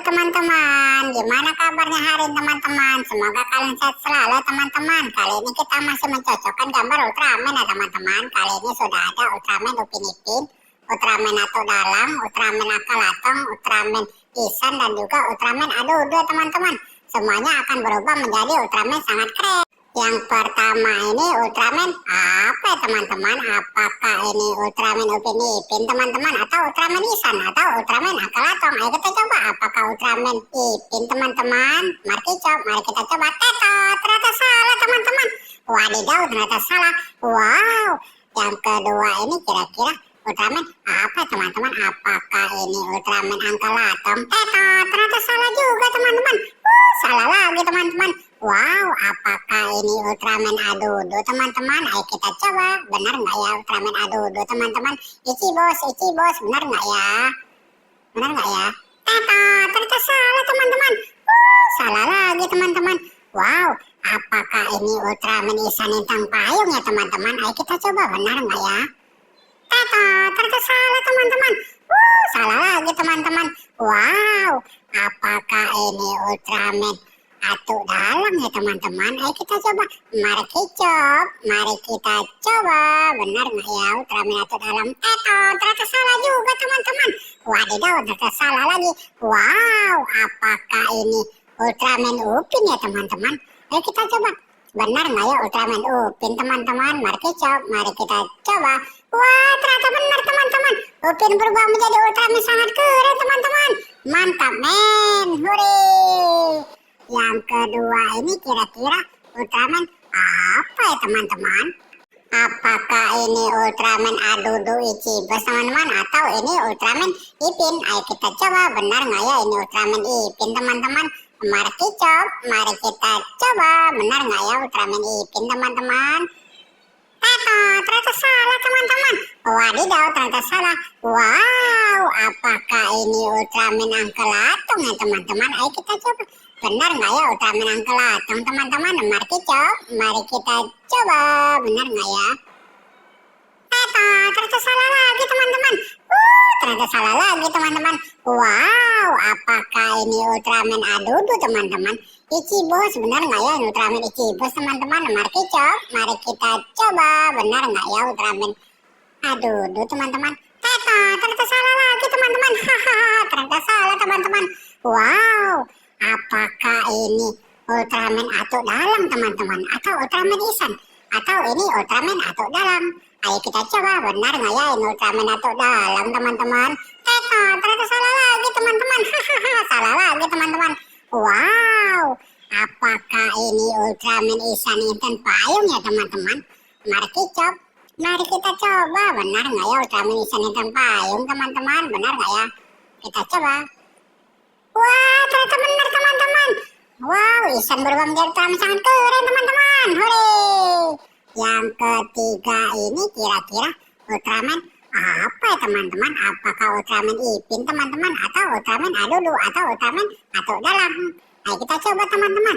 teman-teman, gimana kabarnya hari ini teman-teman? Semoga kalian sehat selalu teman-teman. Kali ini kita masih mencocokkan gambar Ultraman ya teman-teman. Kali ini sudah ada Ultraman Upin Ipin, Ultraman Atuk Dalam, Ultraman Akalatong, Ultraman Isan, dan juga Ultraman Adudu teman-teman. Semuanya akan berubah menjadi Ultraman sangat keren. Yang pertama ini Ultraman apa ya teman-teman? Apakah ini Ultraman Upin Ipin teman-teman, atau Ultraman Isan, atau Ultraman Akalatong? Ayo kita coba, apakah Ultraman Ipin teman-teman? Mari kita coba. Tetot, ternyata salah teman-teman. Wadidaw, ternyata salah. Wow, yang kedua ini kira-kira Ultraman apa teman-teman? Apakah ini Ultraman Akalatong? Tetot, ternyata salah juga teman-teman. Salah lagi teman-teman. Wow, apakah ini Ultraman Adudu teman-teman? Ayo kita coba, benar nggak ya Ultraman Adudu teman-teman? Ichi bos, benar nggak ya? Benar nggak ya? Ternyata salah teman-teman. Salah lagi teman-teman. Wow, apakah ini Ultraman Isan Intang Payung ya teman-teman? Ayo kita coba, benar nggak ya? Ternyata salah teman-teman. Salah lagi teman-teman. Wow, apakah ini Ultraman Atuk Dalam ya teman-teman? Ayo kita coba. Mari kita coba. Benar nggak ya Ultraman Atuk Dalam? Ternyata salah juga teman-teman. Wadidaw, ternyata salah lagi. Wow, apakah ini Ultraman Upin ya teman-teman? Ayo kita coba. Benar nggak ya Ultraman Upin teman-teman? Mari kita coba. Wah, ternyata benar teman-teman. Upin berubah menjadi Ultraman sangat keren teman-teman. Mantap men, hore. Yang kedua ini kira-kira Ultraman apa ya teman-teman? Apakah ini Ultraman Adudu Ichibos teman-teman, atau ini Ultraman Ipin? Ayo kita coba, benar nggak ya ini Ultraman Ipin teman-teman? Mari kita coba, benar nggak ya Ultraman Ipin teman-teman? Ternyata salah teman-teman. Wadidaw, ternyata salah. Wow, apakah ini Ultraman Akalatong ya teman-teman? Ayo kita coba. Benar nggak ya Ultraman Akalatong teman-teman? Mari kita coba. Benar nggak ya? Ternyata salah lagi teman-teman. Ternyata salah lagi teman-teman. Wow, apakah ini Ultraman Adudu teman-teman? Ichibos, benar nggak ya Ultraman Ichibos teman-teman? Mari kita coba. Benar nggak ya Ultraman Adudu teman-teman? Ternyata salah lagi teman-teman. Ternyata salah teman-teman. Wow, apakah ini Ultraman Atuk Dalam teman-teman, atau Ultraman Isan, atau ini Ultraman Atuk Dalam? Ayo kita coba, benar nggak ya ini Ultraman Atuk Dalam teman-teman? Ternyata salah lagi teman-teman. Salah lagi teman-teman. Wow, apakah ini Ultraman Isan Intang Payung ya teman-teman? Mari kita coba, benar nggak ya Ultraman Isan Intang Payung teman-teman? Benar nggak ya? Kita coba. Wah, ternyata benar teman-teman. Wow, Isan berubah menjadi Ultraman sangat keren teman-teman. Hore. Yang ketiga ini kira-kira Ultraman apa ya teman-teman? Apakah Ultraman Ipin teman-teman, atau Ultraman Adudu, atau Ultraman Atuk Dalam? Ayo kita coba teman-teman.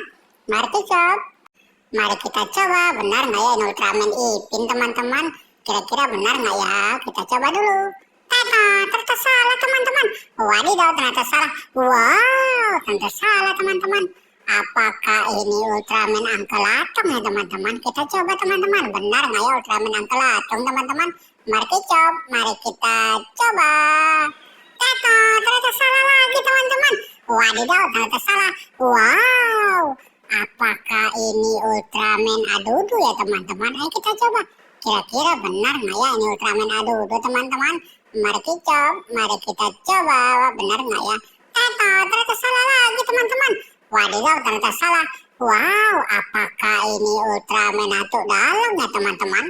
Mari kita coba, benar nggak ya ini Ultraman Ipin teman-teman? Kira-kira benar nggak ya? Kita coba dulu. Ternyata salah teman-teman. Wadidaw, ternyata salah. Wow, ternyata salah teman-teman. Apakah ini Ultraman Akalatong ya teman-teman? Kita coba teman-teman. Benar nggak ya Ultraman Akalatong teman-teman? Mari kita coba. Ternyata salah lagi teman-teman. Wadidaw, ternyata salah. Wow, apakah ini Ultraman Adudu ya teman-teman? Ayo kita coba. Kira-kira benar nggak ya ini Ultraman Adudu teman-teman? Mari kita coba. Benar nggak ya? Ternyata salah lagi teman-teman. Wadidaw, ternyata salah. Wow, apakah ini Ultraman Atuk Dalam ya teman-teman?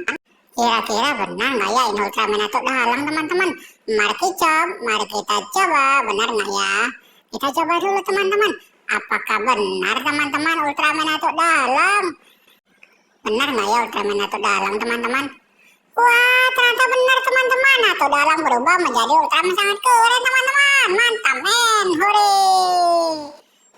Kira-kira benar nggak ya ini Ultraman Atuk Dalam teman-teman? Mari kita coba. Benar nggak ya? Kita coba dulu teman-teman. Apakah benar teman-teman Ultraman Atuk Dalam? Benar nggak ya Ultraman Atuk Dalam teman-teman? Wah, ternyata benar teman-teman. Atuk Dalam berubah menjadi Ultraman sangat keren teman-teman. Mantap men, hore.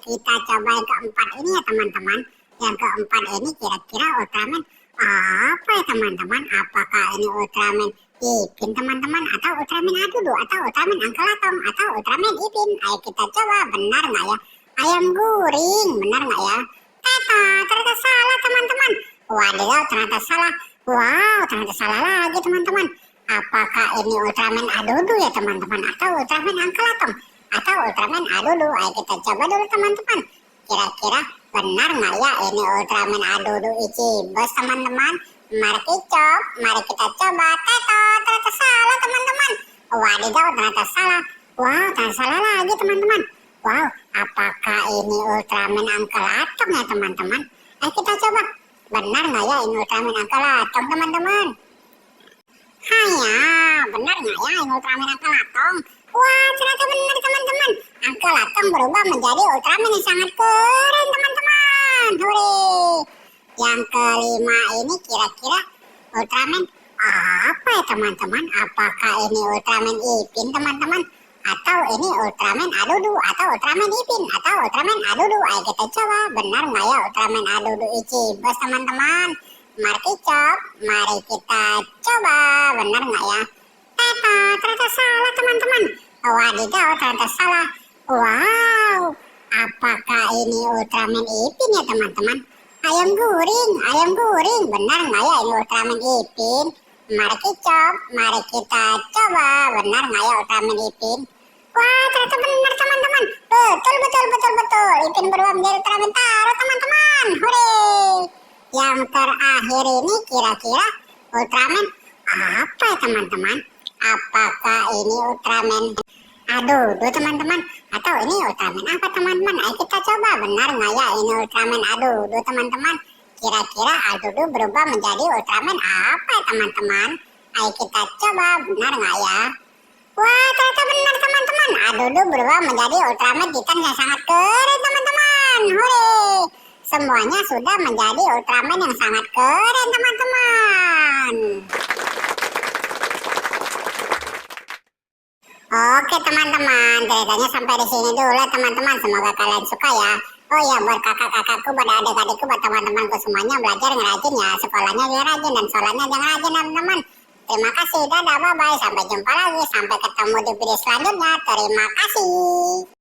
Kita coba yang keempat ini ya teman-teman. Yang keempat ini kira-kira Ultraman apa ya teman-teman? Apakah ini Ultraman Ipin teman-teman, atau Ultraman Adudu, atau Ultraman Uncle Atom, atau Ultraman Ipin. Ayo kita coba, benar nggak ya? Ayam guring, benar nggak ya? Teta, ternyata salah teman-teman. Wadidaw, ternyata salah. Wow, ternyata salah lagi teman-teman. Apakah ini Ultraman Adudu ya teman-teman, atau Ultraman Uncle Atom, atau Ultraman Adudu? Ayo kita coba dulu teman-teman. Kira-kira benar nggak ya ini Ultraman Adudu Ichibos teman-teman? Mari kicop, mari kita coba. Teto, ternyata salah teman-teman. Wadidaw, ternyata salah. Wow, ternyata salah lagi teman-teman. Wow, apakah ini Ultraman Uncle Atom ya teman-teman? Ayo kita coba. Benar nggak ya ini Ultraman Uncle Atom teman-teman? Hanya, benar nggak ya ini Ultraman Uncle Atom? Wah, ternyata benar teman-teman. Uncle Atom berubah menjadi Ultraman yang sangat keren teman-teman. Hore! Yang kelima ini kira-kira Ultraman apa ya teman-teman? Apakah ini Ultraman Ipin teman-teman? Atau ini Ultraman Adudu, atau Ultraman Ipin, atau Ultraman Adudu? Ayo kita coba, benar nggak ya Ultraman Adudu Ichibos teman-teman? Mari kicop, mari kita coba, benar nggak ya? Teta, ternyata salah teman-teman. Wadidaw, ternyata salah. Wow, apakah ini Ultraman Ipin ya teman-teman? Ayam guring, benar nggak ya ini Ultraman Ipin? Mari kicop, mari kita coba, benar nggak ya Ultraman Ipin? Wah, ternyata benar teman-teman. Betul. Ipin berubah menjadi Ultraman Taro teman-teman. Hore! Yang terakhir ini kira-kira Ultraman apa ya teman-teman? Apakah ini Ultraman Adudu teman-teman? Atau ini Ultraman apa teman-teman? Ayo kita coba, benar nggak ya ini Ultraman Adudu teman-teman? Kira-kira Adudu berubah menjadi Ultraman apa ya teman-teman? Ayo kita coba, benar nggak ya? Wah, ternyata benar teman-teman. Adudu berubah menjadi Ultraman Titan yang sangat keren teman-teman. Hore! Semuanya sudah menjadi Ultraman yang sangat keren teman-teman. Oke teman-teman, ceritanya sampai di sini dulu teman-teman. Semoga kalian suka ya. Oh ya, buat kakak-kakakku, buat adik-adikku, buat teman-temanku semuanya, belajar ngerajin ya. Sekolahnya jangan rajin dan sholatnya jangan rajin teman-teman. Terima kasih, dadah, bye-bye. Sampai jumpa lagi, sampai ketemu di video selanjutnya. Terima kasih.